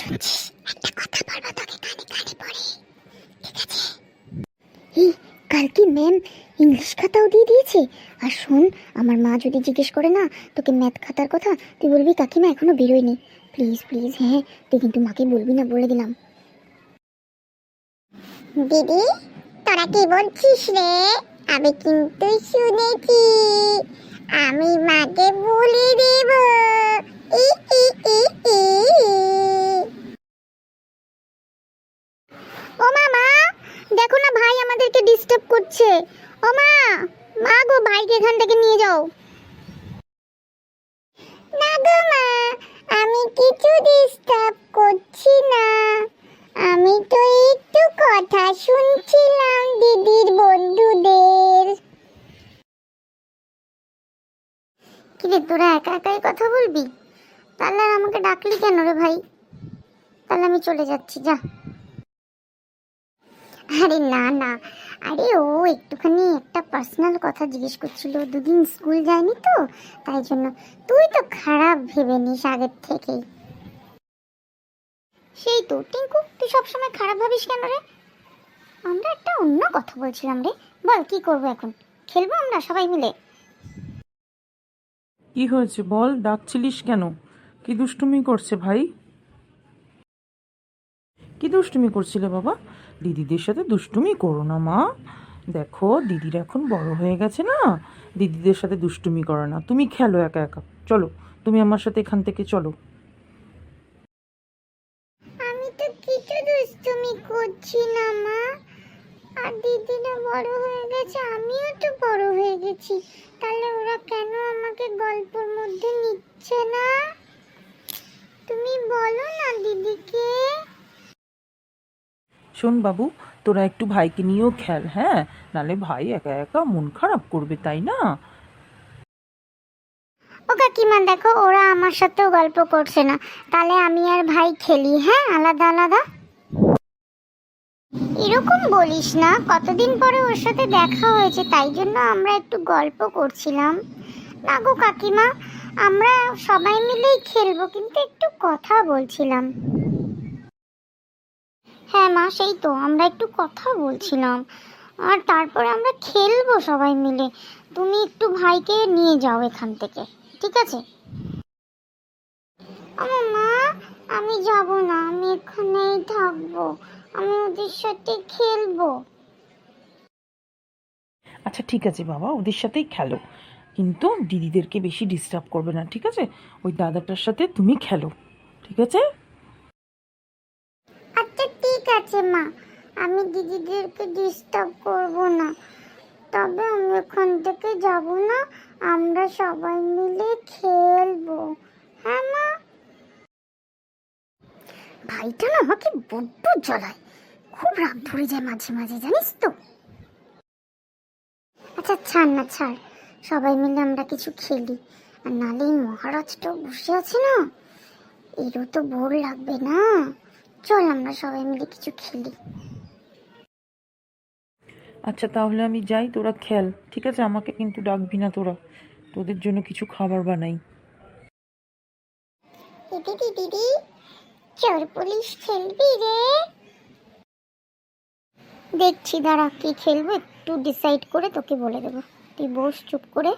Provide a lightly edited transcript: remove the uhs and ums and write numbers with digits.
শুনছিস? একটা কথা বলবো তোকে কানে কানে পড়ে, ঠিক আছে? এই কাল কি ম্যাম ইংলিশ খাতাও দিয়ে দিয়েছে। আর শোন, আমার মা যদি জিজ্ঞেস করে না তোকে ম্যাথ খাতার কথা, তুই বলবি কাকিমা এখনো বেরোয়নি। প্লিজ প্লিজ, হ্যাঁ, তুই কিন্তু মাকে বলবি না, বলে দিলাম। দিদি, তোরা কি বলছিস রে? আমি কিন্তু শুনেছি, আমি মাকে বলে দেব। ই ই ই ই। ও মামা, দেখো না ভাই আমাদেরকে ডিস্টার্ব করছে। ও মা, মা গো, ভাইকে এখান থেকে নিয়ে যাও। না গো মা, আমি কিছু ডিস্টার্ব করছি না, আমি তো একটু কথা শুনছিলাম দিদির বন্ধুদের। কিরে, তোরা একা একাই কথা বলবি? তাহলে আর আমাকে ডাকলি কেন রে ভাই? তাহলে আমি চলে যাচ্ছি, যা। আরে না না, আরে ও একটুখানি একটা পার্সোনাল কথা জিজ্ঞেস করছিল, দুদিন স্কুল যায়নি তো, তাই জন্য। তুই তো খারাপ ভেবে নিস আগের থেকেই। সেই তো টিঙ্কু, তুই সবসময় খারাপ ভাবিস কেন রে? আমরা একটা অন্য কথা বলছিলাম রে। বল, কি করবো এখন? খেলবো আমরা সবাই মিলে? কি হয়েছে বল, ডাকছিলিস কেন? কি দুষ্টুমি করছে ভাই? কি দুষ্টুমি করছিলে বাবা? দিদিদের সাথে দুষ্টুমি করো না মা। দেখো, দিদির এখন বড় হয়ে গেছে না, দিদিদের সাথে দুষ্টুমি করো না। তুমি খেলো একা একা, চলো তুমি আমার সাথে এখান থেকে চলো। আমি তো কিছু দুষ্টুমি করছি না মা। আর দিদিরা বড় হয়ে গেছে, আমিও তো বড় হয়ে গেছি, তাহলে ওরা কেন আমাকে গল্পের মধ্যে নিচ্ছে না? তুমি বলো না দিদিকে। শোন বাবু, তোরা একটু ভাইকে নিয়েও খেল, হ্যাঁ, নালে ভাই একা একা মন খারাপ করবে, তাই না? ও কাকিমা, দেখো ওরা আমার সাথেও গল্প করছে না, তাহলে আমি আর ভাই খেলি, হ্যাঁ, আলাদা আলাদা। এরকম বলিস না, কতদিন পরে ওর সাথে দেখা হয়েছে, তাই জন্য আমরা একটু গল্প করছিলাম। না গো কাকিমা, আমরা সবাই মিলেই খেলবো, কিন্তু একটু কথা বলছিলাম। হ্যাঁ মা, সেই তো আমরা একটু কথা বলছিলাম, আর তারপরে আমরা খেলবো সবাই মিলে। তুমি একটু ভাইকে নিয়ে যাও এখান থেকে, ঠিক আছে? আমার মা, আমি যাব না, আমি এখানেই থাকবো, আমি ওদের সাথে খেলবো। আচ্ছা ঠিক আছে বাবা, ওদের সাথেই খেলো, কিন্তু দিদিদেরকে বেশি ডিস্টার্ব করবে না, ঠিক আছে? ওই দাদাটার সাথে তুমি খেলো, ঠিক আছে? আচ্ছা ঠিক আছে মা, আমি দিদিদেরকে ডিস্টার্ব করব না, তবে আমি এখান থেকে যাব না, আমরা সবাই মিলে খেলবো, হ্যাঁ মা? ভাইটা না আমাকে বড্ড জ্বলায়, খুব রাগ ধরে যায় মাঝে মাঝে, জানিস তো। আচ্ছা ছাড় না, ছাড়, সবাই মিলে আমরা কিছু খেলি। আর নালে এই মহারাজটাও বসে আছে না, এরও তো বোর লাগবে না। চল আমরা সবাই মিলে কিছু খেলি। আচ্ছা তাহলে আমি যাই, তোরা খেল, ঠিক আছে? আমাকে কিন্তু ডাকবি না তোরা, তোদের জন্য কিছু খাবার বানাই। দিদি দিদি, চোর পুলিশ খেলবি রে? দেখছি, দাঁড়া কি খেলবো একটু ডিসাইড করে তোকে বলে দেবো, তুই বস চুপ করে।